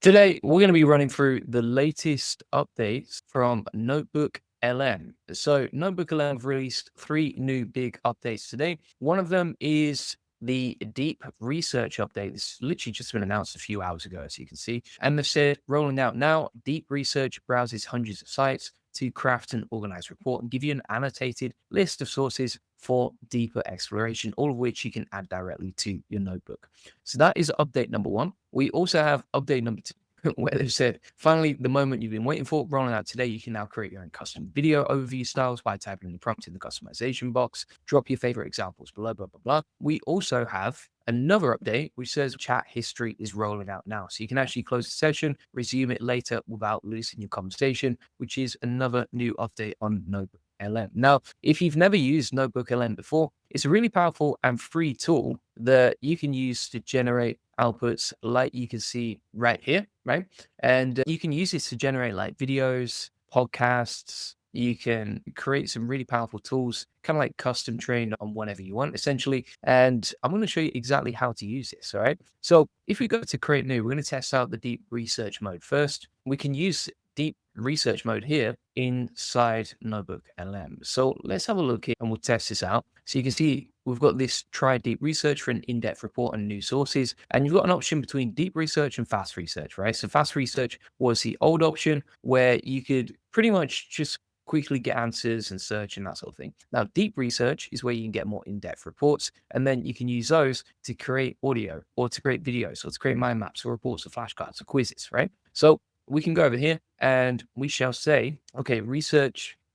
Today, we're going to be running through the latest updates from NotebookLM. So, NotebookLM have released 3 new big updates today. One of them is the deep research update. This literally just been announced a few hours ago, as you can see. And they've said, rolling out now, deep research browses hundreds of sites to craft an organized report and give you an annotated list of sources for deeper exploration, all of which you can add directly to your notebook. So that is update number 1. We also have update number 2, where they've said, finally, the moment you've been waiting for, rolling out today, you can now create your own custom video overview styles by typing in the prompt in the customization box, drop your favorite examples below, blah, blah, blah. We also have another update which says chat history is rolling out now. So you can actually close the session, resume it later without losing your conversation, which is another new update on NotebookLM. Now, if you've never used NotebookLM before, it's a really powerful and free tool that you can use to generate outputs like you can see right here, right? And you can use this to generate like videos, podcasts. You can create some really powerful tools, kind of like custom trained on whatever you want, essentially. And I'm going to show you exactly how to use this. All right. So if we go to create new, we're going to test out the deep research mode first. We can use deep research mode here inside NotebookLM. So let's have a look here and we'll test this out. So you can see we've got this try deep research for an in-depth report on new sources. And you've got an option between deep research and fast research, right? So fast research was the old option where you could pretty much just quickly get answers and search and that sort of thing. Now, deep research is where you can get more in-depth reports, and then you can use those to create audio or to create videos or to create mind maps or reports or flashcards or quizzes, right? So we can go over here and we shall say, okay,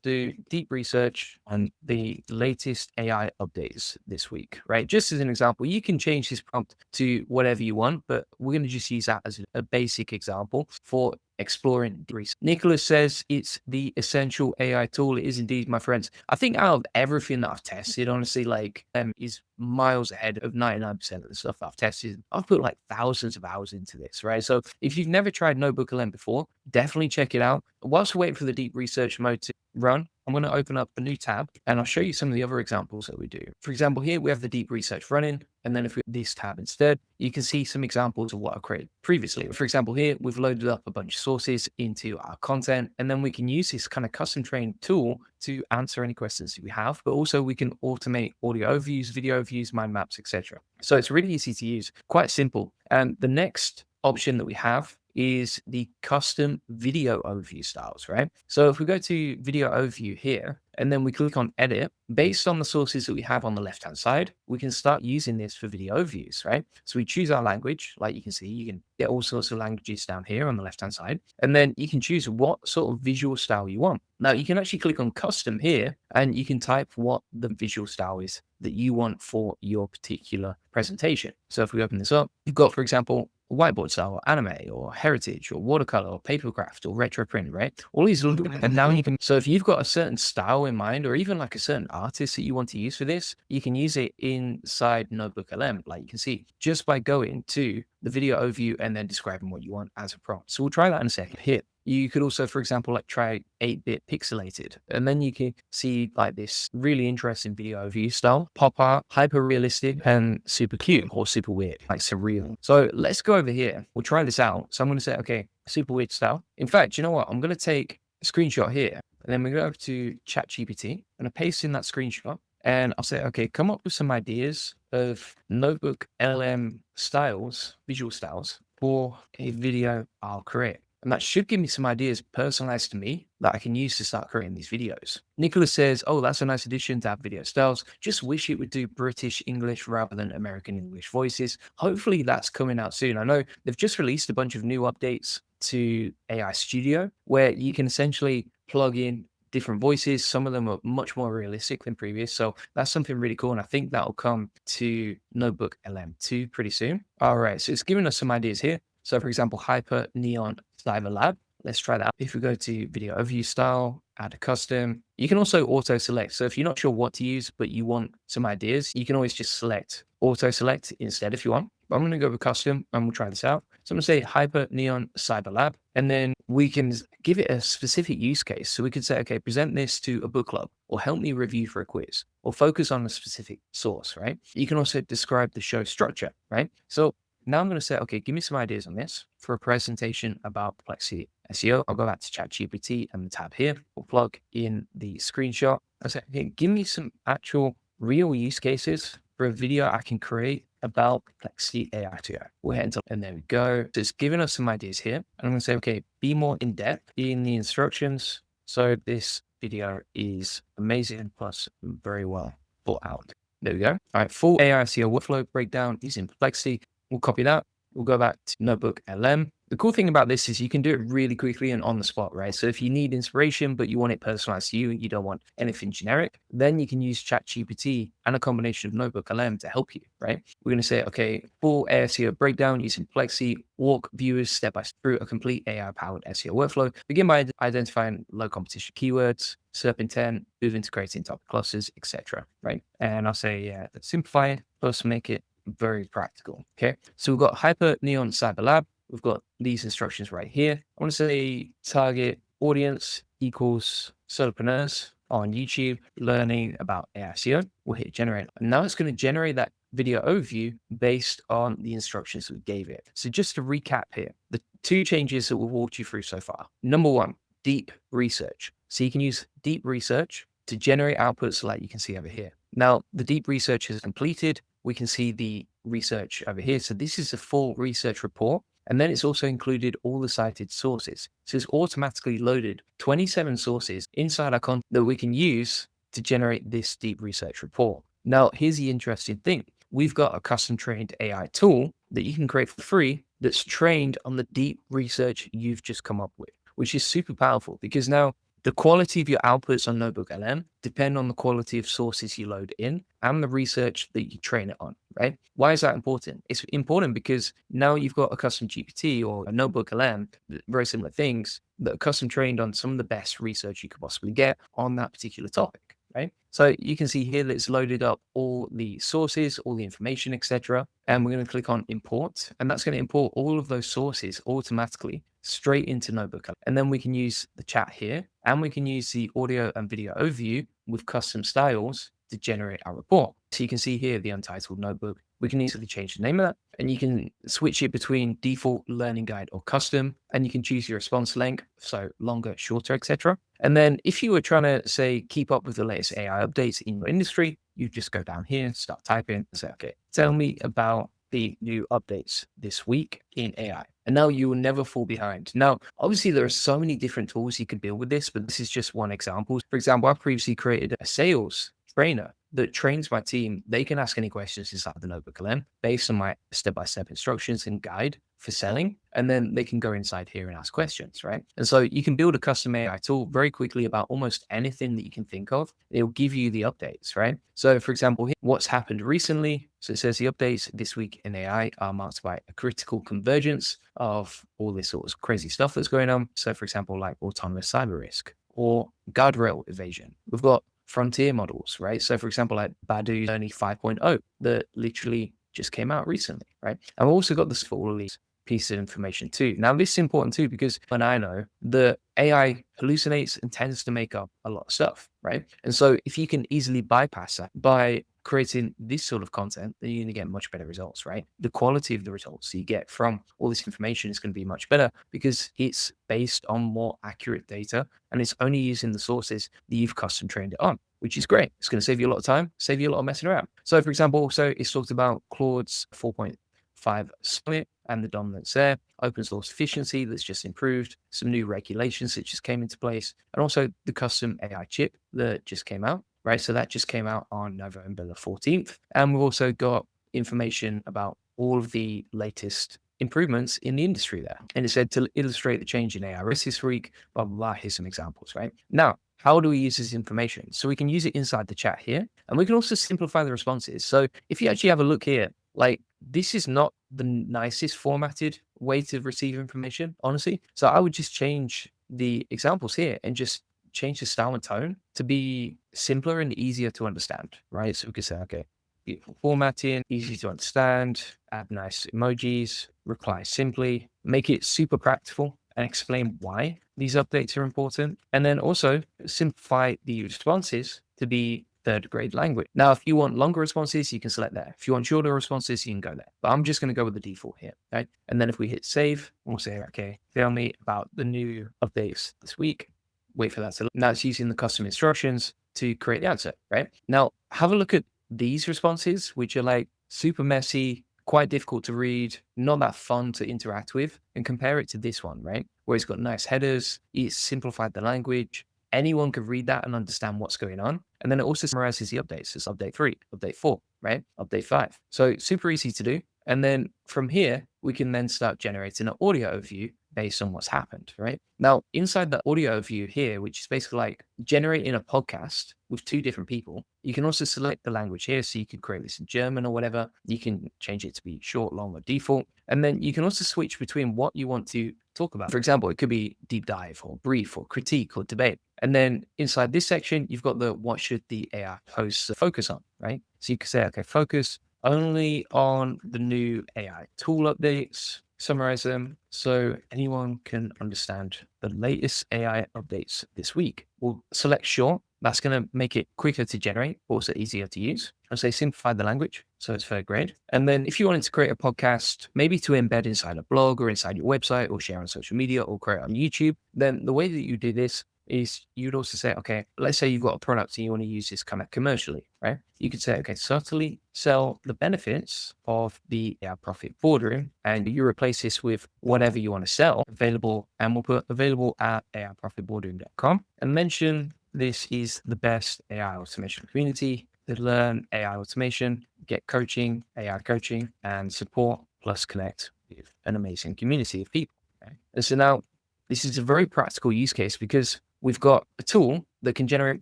do deep research on the latest AI updates this week, right? Just as an example, you can change this prompt to whatever you want, but we're going to just use that as a basic example for exploring deep research. Nicholas says it's the essential AI tool. It is indeed, my friends. I think out of everything that I've tested, honestly, like is miles ahead of 99% of the stuff I've tested. I've put like thousands of hours into this, right? So if you've never tried NotebookLM before, definitely check it out. Whilst we're waiting for the deep research mode to run, I'm going to open up a new tab and I'll show you some of the other examples that we do. For example, here we have the deep research running. And then if we this tab instead, you can see some examples of what I created previously. For example, here we've loaded up a bunch of sources into our content, and then we can use this kind of custom trained tool to answer any questions that we have, but also we can automate audio overviews, video overviews, mind maps, etc. So it's really easy to use, quite simple. And the next option that we have is the custom video overview styles, right? So if we go to video overview here, and then we click on edit, based on the sources that we have on the left-hand side, we can start using this for video overviews, right? So we choose our language, like you can see, you can get all sorts of languages down here on the left-hand side, and then you can choose what sort of visual style you want. Now you can actually click on custom here, and you can type what the visual style is that you want for your particular presentation. So if we open this up, you've got, for example, whiteboard style, or anime, or heritage, or watercolor, or papercraft, or retro print, right? All these, and now you can. So if you've got a certain style in mind, or even like a certain artist that you want to use for this, you can use it inside NotebookLM, like you can see, just by going to the video overview and then describing what you want as a prompt. So we'll try that in a second. Here, you could also, for example, like try 8-bit pixelated, and then you can see like this really interesting video overview style, pop art, hyper realistic, and super cute or super weird, like surreal. So let's go over here. We'll try this out. So I'm going to say, okay, super weird style. In fact, you know what? I'm going to take a screenshot here, and then we go over to ChatGPT and I paste in that screenshot. And I'll say, okay, come up with some ideas of NotebookLM styles, visual styles for a video I'll create. And that should give me some ideas personalized to me that I can use to start creating these videos. Nicholas says, oh, that's a nice addition to have video styles. Just wish it would do British English rather than American English voices. Hopefully that's coming out soon. I know they've just released a bunch of new updates to AI Studio where you can essentially plug in different voices. Some of them are much more realistic than previous. So that's something really cool. And I think that'll come to NotebookLM 2 pretty soon. All right. So it's giving us some ideas here. So for example, Hyper Neon Cyber Lab. Let's try that. If we go to video overview style, add a custom, you can also auto select. So if you're not sure what to use, but you want some ideas, you can always just select auto select instead if you want. But I'm going to go with custom and we'll try this out. So I'm going to say Hyper Neon Cyber Lab, and then we can give it a specific use case. So we could say, okay, present this to a book club, or help me review for a quiz, or focus on a specific source, right? You can also describe the show structure, right? So now I'm going to say, okay, give me some ideas on this for a presentation about Perplexity SEO. I'll go back to ChatGPT and the tab here. We'll plug in the screenshot. I say, okay, give me some actual real use cases for a video I can create about Perplexity AI SEO. We'll head into, and there we go. So it's giving us some ideas here. And I'm going to say, okay, be more in depth in the instructions. So this video is amazing, plus very well thought out. There we go. All right, full AI SEO workflow breakdown using Perplexity. We'll copy that. We'll go back to NotebookLM. The cool thing about this is you can do it really quickly and on the spot, right? So if you need inspiration, but you want it personalized to you, you don't want anything generic, then you can use ChatGPT and a combination of NotebookLM to help you, right? We're going to say, okay, full SEO breakdown using Perplexity, walk viewers step by step through a complete AI-powered SEO workflow. Begin by identifying low competition keywords, SERP intent, move into creating topic clusters, etc. Right? And I'll say, yeah, let's simplify it, plus make it very practical. Okay, so we've got Hyper Neon Cyber Lab. We've got these instructions right here. I want to say target audience equals solopreneurs on YouTube learning about AI SEO. We'll hit generate. And now it's going to generate that video overview based on the instructions we gave it. So just to recap here, the two changes that we've walked you through so far. Number one, deep research. So you can use deep research to generate outputs like you can see over here. Now, the deep research is completed. We can see the research over here. So this is a full research report. And then it's also included all the cited sources. So it's automatically loaded 27 sources inside our content that we can use to generate this deep research report. Now, here's the interesting thing. We've got a custom trained AI tool that you can create for free that's trained on the deep research you've just come up with, which is super powerful because now the quality of your outputs on NotebookLM depend on the quality of sources you load in and the research that you train it on, right? Why is that important? It's important because now you've got a custom GPT or a NotebookLM, very similar things that are custom trained on some of the best research you could possibly get on that particular topic, right? So you can see here that it's loaded up all the sources, all the information, etc. And we're going to click on import, and that's going to import all of those sources automatically straight into Notebook. And then we can use the chat here, and we can use the audio and video overview with custom styles to generate our report. So you can see here the untitled notebook. We can easily change the name of that, and you can switch it between default, learning guide, or custom, and you can choose your response length, so longer, shorter, etc. And then if you were trying to say keep up with the latest AI updates in your industry, you just go down here, start typing, and say, okay, tell me about the new updates this week in AI. And now you will never fall behind. Now, obviously, there are so many different tools you can build with this, but this is just one example. For example, I've previously created a sales trainer that trains my team. They can ask any questions inside the NotebookLM based on my step-by-step instructions and guide for selling. And then they can go inside here and ask questions, right? And so you can build a custom AI tool very quickly about almost anything that you can think of. It'll give you the updates, right? So for example, what's happened recently. So it says the updates this week in AI are marked by a critical convergence of all this sort of crazy stuff that's going on. So for example, like autonomous cyber risk or guardrail evasion. We've got frontier models, right? So for example, like Badu Learning 5.0 that literally just came out recently, right? I've also got this for all of these pieces of information too. Now this is important too, because when I know the AI hallucinates and tends to make up a lot of stuff, right? And so if you can easily bypass that by creating this sort of content, then you're going to get much better results, right? The quality of the results you get from all this information is going to be much better because it's based on more accurate data and it's only using the sources that you've custom trained it on, which is great. It's going to save you a lot of time, save you a lot of messing around. So for example, also it's talked about Claude's 4.5 Summit and the dominance there, open source efficiency that's just improved, some new regulations that just came into place, and also the custom AI chip that just came out, right? So that just came out on November the 14th. And we've also got information about all of the latest improvements in the industry there. And it said to illustrate the change in AI risk this week, blah, blah, blah. Here's some examples, right? Now, how do we use this information? So we can use it inside the chat here, and we can also simplify the responses. So if you actually have a look here, like this is not the nicest formatted way to receive information, honestly. So I would just change the examples here and just change the style and tone to be simpler and easier to understand, right? So we could say, okay, beautiful formatting, easy to understand, add nice emojis, reply simply, make it super practical and explain why these updates are important. And then also simplify the responses to be third grade language. Now, if you want longer responses, you can select there. If you want shorter responses, you can go there. But I'm just going to go with the default here. Right. And then if we hit save, we'll say, okay, tell me about the new updates this week. Wait for that to load. Now it's using the custom instructions to create the answer, right? Now, have a look at these responses, which are like super messy, quite difficult to read, not that fun to interact with, and compare it to this one, right? Where it's got nice headers, it's simplified the language. Anyone can read that and understand what's going on. And then it also summarizes the updates. It's update 3, update 4, right? Update 5. So super easy to do. And then from here, we can then start generating an audio overview based on what's happened, right? Now, inside the audio overview here, which is basically like generating a podcast with 2 different people, you can also select the language here. So you can create this in German or whatever. You can change it to be short, long, or default. And then you can also switch between what you want to talk about. For example, it could be deep dive or brief or critique or debate. And then inside this section, you've got the what should the AI posts focus on, right? So you can say, okay, focus only on the new AI tool updates, summarize them so anyone can understand the latest AI updates this week. We'll select short. That's going to make it quicker to generate, also easier to use. I'll say simplify the language, so it's third grade. And then if you wanted to create a podcast, maybe to embed inside a blog or inside your website or share on social media or create on YouTube, then the way that you do this is you'd also say, okay, let's say you've got a product and you want to use this kind of commercially, right? You could say, okay, certainly sell the benefits of the AI profit boardroom, and you replace this with whatever you want to sell available, and we'll put available at aiprofitboardroom.com and mention this is the best AI automation community to learn AI automation, get coaching, AI coaching, and support, plus connect with an amazing community of people. Okay? And so now this is a very practical use case because we've got a tool that can generate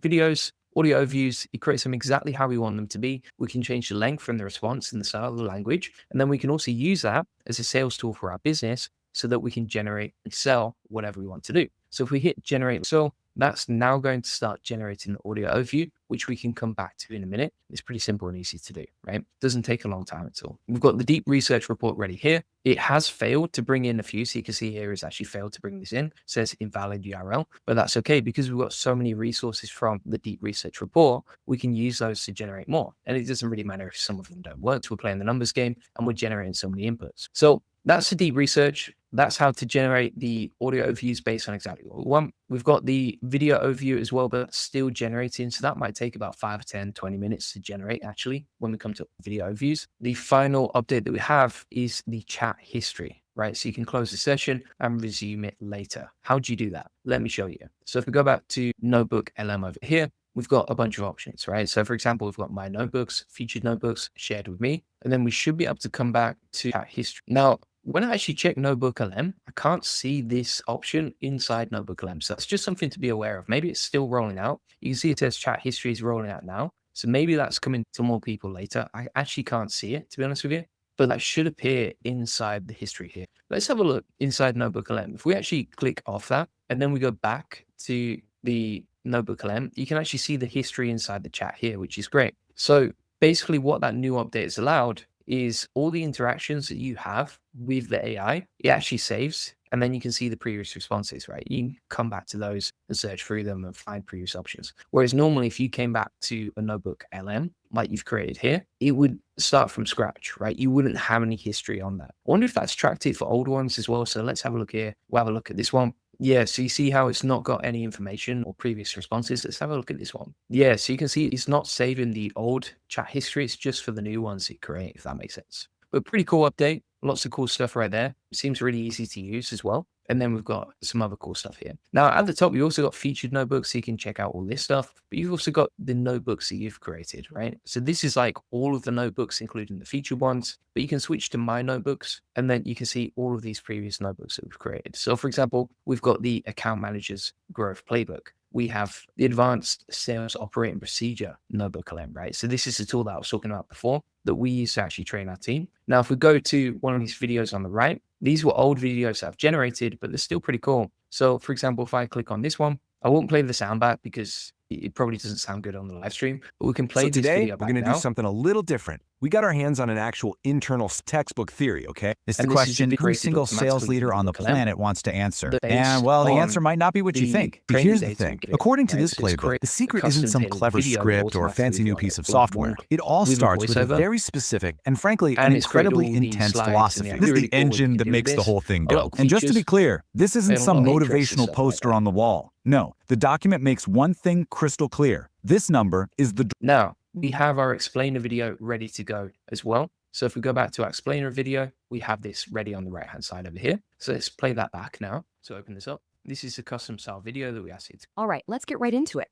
videos, audio overviews. It creates them exactly how we want them to be. We can change the length and the response and the style of the language. And then we can also use that as a sales tool for our business so that we can generate and sell whatever we want to do. So if we hit generate sell, that's now going to start generating an audio overview, which we can come back to in a minute. It's pretty simple and easy to do, right? Doesn't take a long time at all. We've got the deep research report ready here. It has failed to bring in a few. So you can see here it's actually failed to bring this in. It says invalid URL, but that's okay because we've got so many resources from the deep research report. We can use those to generate more. And it doesn't really matter if some of them don't work. We're playing the numbers game and we're generating so many inputs. So that's the deep research. That's how to generate the audio overviews based on exactly what we want. We've got the video overview as well, but still generating. So that might take about 5, 10, 20 minutes to generate actually when we come to video overviews. The final update that we have is the chat history, right? So you can close the session and resume it later. How do you do that? Let me show you. So if we go back to NotebookLM over here, we've got a bunch of options, right? So for example, we've got my notebooks, featured notebooks shared with me, and then we should be able to come back to chat history. Now, when I actually check NotebookLM, I can't see this option inside NotebookLM. So that's just something to be aware of. Maybe it's still rolling out. You can see it says chat history is rolling out now. So maybe that's coming to more people later. I actually can't see it, to be honest with you, but that should appear inside the history here. Let's have a look inside NotebookLM. If we actually click off that and then we go back to the NotebookLM, you can actually see the history inside the chat here, which is great. So basically what that new update has allowed is all the interactions that you have with the AI, it actually saves, and then you can see the previous responses, right? You can come back to those and search through them and find previous options. Whereas normally if you came back to a NotebookLM, like you've created here, it would start from scratch, right? You wouldn't have any history on that. I wonder if that's tracked it for old ones as well. So let's have a look here. We'll have a look at this one. Yeah, so you see how it's not got any information or previous responses. Let's have a look at this one. Yeah, so you can see it's not saving the old chat history. It's just for the new ones it create, if that makes sense. But pretty cool update. Lots of cool stuff right there. It seems really easy to use as well. And then we've got some other cool stuff here. Now at the top, we also got featured notebooks, so you can check out all this stuff, but you've also got the notebooks that you've created, right? So this is like all of the notebooks, including the featured ones, but you can switch to my notebooks and then you can see all of these previous notebooks that we've created. So for example, we've got the account manager's growth playbook. We have the advanced sales operating procedure NotebookLM, right? So this is the tool that I was talking about before that we use to actually train our team. Now, if we go to one of these videos on the right, these were old videos that I've generated, but they're still pretty cool. So for example, if I click on this one, I won't play the sound back because it probably doesn't sound good on the live stream, but we can play So this today, video we're back going to do now. something a little different. We got our hands on an actual internal textbook theory, okay? It's the And this is question every created single sales automatically leader from on the NotebookLM. planet wants to answer. Based And, well, the on answer might not be what you the think. But training here's the data thing. bit, According to right? this So it's playbook, the secret a isn't some custom-tailored clever video script or a automatically fancy new on piece it, of or software. one It all with a starts with a voiceover. very specific and, frankly, And an it's created incredibly all these intense slides, philosophy. and This is really the cool what you engine can that do makes with the this. whole thing A lot go. of And just to be features clear, this isn't and a lot some of interesting motivational stuff like poster that. on the wall. No, the document makes one thing crystal clear. This number is the Now, we have our explainer video ready to go as well. So if we go back to our explainer video, we have this ready on the right-hand side over here. So let's play that back now. So open this up. This is a custom style video that we asked it to All right, let's get right into it.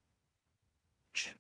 watch.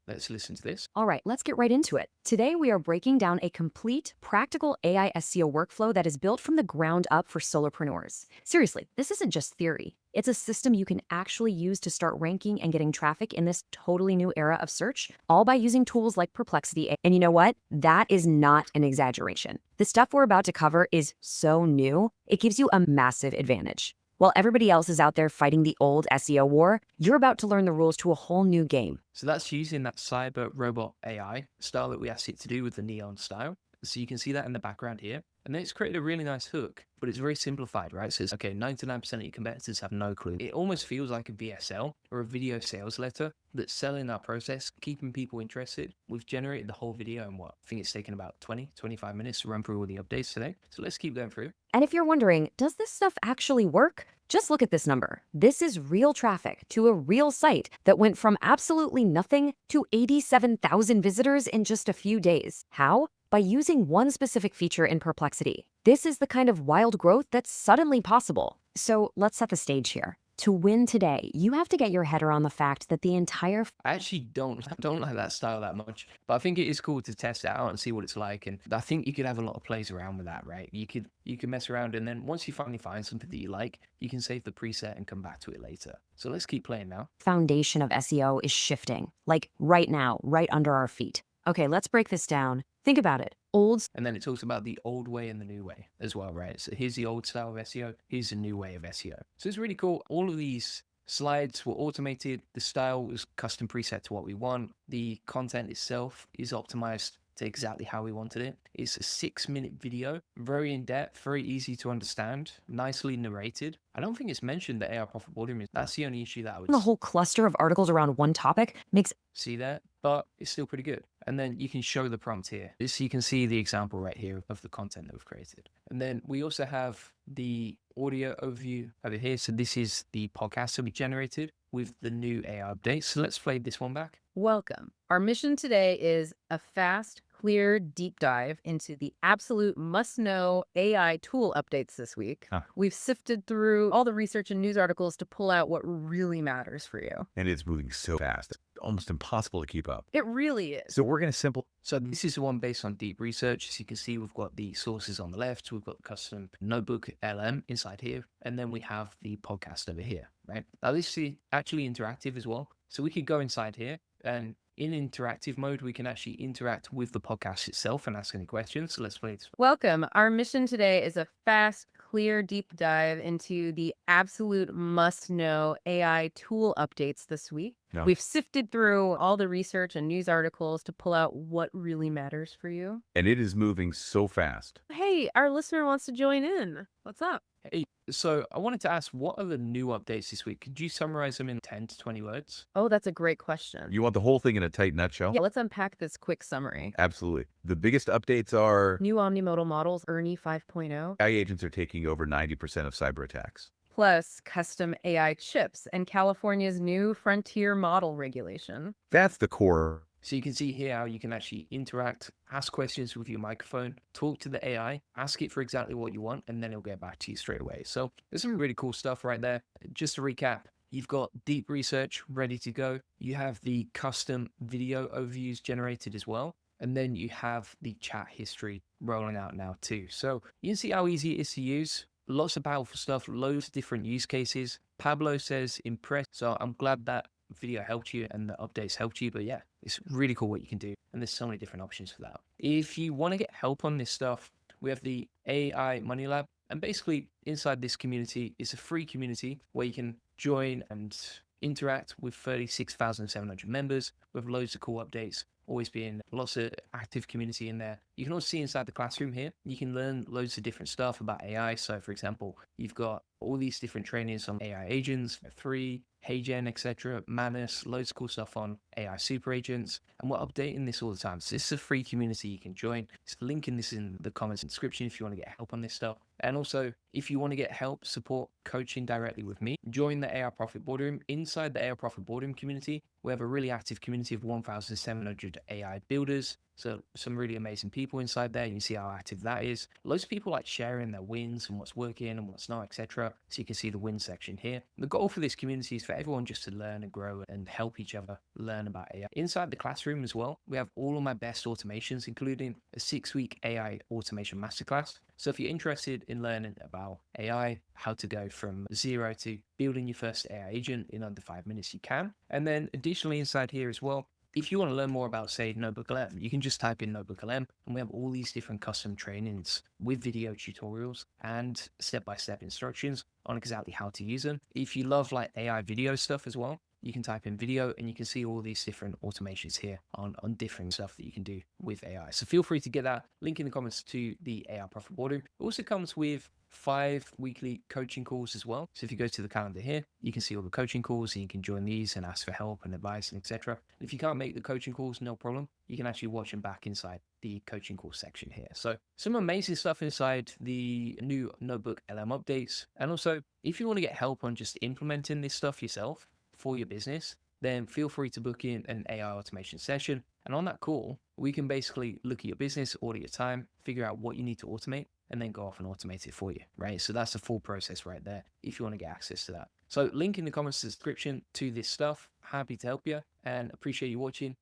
Let's listen to this. All right, let's get right into it. Today, we are breaking down a complete, practical AI SEO workflow that is built from the ground up for solopreneurs. Seriously, this isn't just theory. It's a system you can actually use to start ranking and getting traffic in this totally new era of search, all by using tools like Perplexity. And you know what? That is not an exaggeration. The stuff we're about to cover is so new, it gives you a massive advantage. While everybody else is out there fighting the old SEO war, you're about to learn the rules to a whole new game. So that's using that cyber robot AI style that we asked it to do with the neon style. So you can see that in the background here. And then it's created a really nice hook, but it's very simplified, right? So it's, okay, 99% of your competitors have no clue. It almost feels like a VSL or a video sales letter that's selling our process, keeping people interested. We've generated the whole video in what? I think it's taken about 20, 25 minutes to run through all the updates today. So let's keep going through. And if you're wondering, does this stuff actually work? Just look at this number. This is real traffic to a real site that went from absolutely nothing to 87,000 visitors in just a few days. How? By using one specific feature in Perplexity. This is the kind of wild growth that's suddenly possible. So let's set the stage here. To win today, you have to get your head around the fact that the entire I actually don't like that style that much, but I think it is cool to test it out and see what it's like. And I think you could have a lot of plays around with that, right? You could mess around, and then once you finally find something that you like, you can save the preset and come back to it later. So let's keep playing now. foundation of SEO is shifting, like right now, right under our feet. Okay, let's break this down. Think about it. And then it talks about the old way and the new way as well, right? So here's the old style of SEO, here's the new way of SEO. So it's really cool. All of these slides were automated. The style was custom preset to what we want. The content itself is optimized to exactly how we wanted it. It's a 6-minute video, very in-depth, very easy to understand, nicely narrated. I don't think it's mentioned that AI profit volume is. That's the only issue that I would The whole cluster of articles around one topic makes see that, but it's still pretty good. And then you can show the prompt here. So you can see the example right here of the content that we've created. And then we also have the audio overview over here. So this is the podcast that we generated with the new AI updates. So let's play this one back. Welcome. Our mission today is a fast, clear deep dive into the absolute must-know AI tool updates this week. We've sifted through all the research and news articles to pull out what really matters for you. And it's moving so fast, it's almost impossible to keep up. It really is. So we're going to So this is the one based on deep research. As you can see, we've got the sources on the left, we've got the custom NotebookLM inside here, and then we have the podcast over here, right? Now this is actually interactive as well. So we could go inside here, and in interactive mode, we can actually interact with the podcast itself and ask any questions. So let's play it. Welcome. Our mission today is a fast, clear deep dive into the absolute must-know AI tool updates this week. No. We've sifted through all the research and news articles to pull out what really matters for you. And it is moving so fast. Hey, our listener wants to join in. What's up? Hey, so I wanted to ask, what are the new updates this week? Could you summarize them in 10 to 20 words? Oh, that's a great question. You want the whole thing in a tight nutshell? Yeah, let's unpack this quick summary. Absolutely. The biggest updates are New omnimodal models, Ernie 5.0, AI agents are taking over 90% of cyber attacks. plus custom AI chips and California's new frontier model regulation. That's the core. So you can see here how you can actually interact, ask questions with your microphone, talk to the AI, ask it for exactly what you want, and then it'll get back to you straight away. So there's some really cool stuff right there. Just to recap, you've got deep research ready to go. You have the custom video overviews generated as well. And then you have the chat history rolling out now too. So you can see how easy it is to use. Lots of powerful stuff, loads of different use cases. Pablo says impressed. So I'm glad that video helped you and the updates helped you. But yeah, it's really cool what you can do. And there's so many different options for that. If you want to get help on this stuff, we have the AI Money Lab. And basically inside this community, it's a free community where you can join and interact with 36,700 members with loads of cool updates, always being lots of active community in there. You can also see inside the classroom here, you can learn loads of different stuff about AI. So for example, you've got all these different trainings on AI agents, 3, HeyGen, etc., Manus, loads of cool stuff on AI super agents. And we're updating this all the time. So this is a free community you can join. Just linking this in the comments and description if you want to get help on this stuff. And also, if you want to get help, support, coaching directly with me, join the AI Profit Boardroom. Inside the AI Profit Boardroom community, we have a really active community of 1,700 AI builders. So some really amazing people inside there. You can see how active that is. Loads of people like sharing their wins and what's working and what's not, etc. So you can see the win section here. The goal for this community is for everyone just to learn and grow and help each other learn about AI. Inside the classroom as well, we have all of my best automations, including a 6-week AI automation masterclass. So if you're interested in learning about AI, how to go from 0 to building your first AI agent in under 5 minutes, you can. And then additionally inside here as well, if you want to learn more about, say, NotebookLM, you can just type in NotebookLM, and we have all these different custom trainings with video tutorials and step-by-step instructions on exactly how to use them. If you love like AI video stuff as well, you can type in video and you can see all these different automations here on different stuff that you can do with AI. So feel free to get that link in the comments to the AI Profit Boardroom. It also comes with 5 weekly coaching calls as well. So if you go to the calendar here, you can see all the coaching calls and you can join these and ask for help and advice and etc. If you can't make the coaching calls, no problem. You can actually watch them back inside the coaching course section here. So some amazing stuff inside the new NotebookLM updates. And also, if you want to get help on just implementing this stuff yourself for your business, then feel free to book in an AI automation session. And on that call, we can basically look at your business, audit your time, figure out what you need to automate, and then go off and automate it for you, right? So that's the full process right there if you want to get access to that. So link in the comments description to this stuff. Happy to help you and appreciate you watching.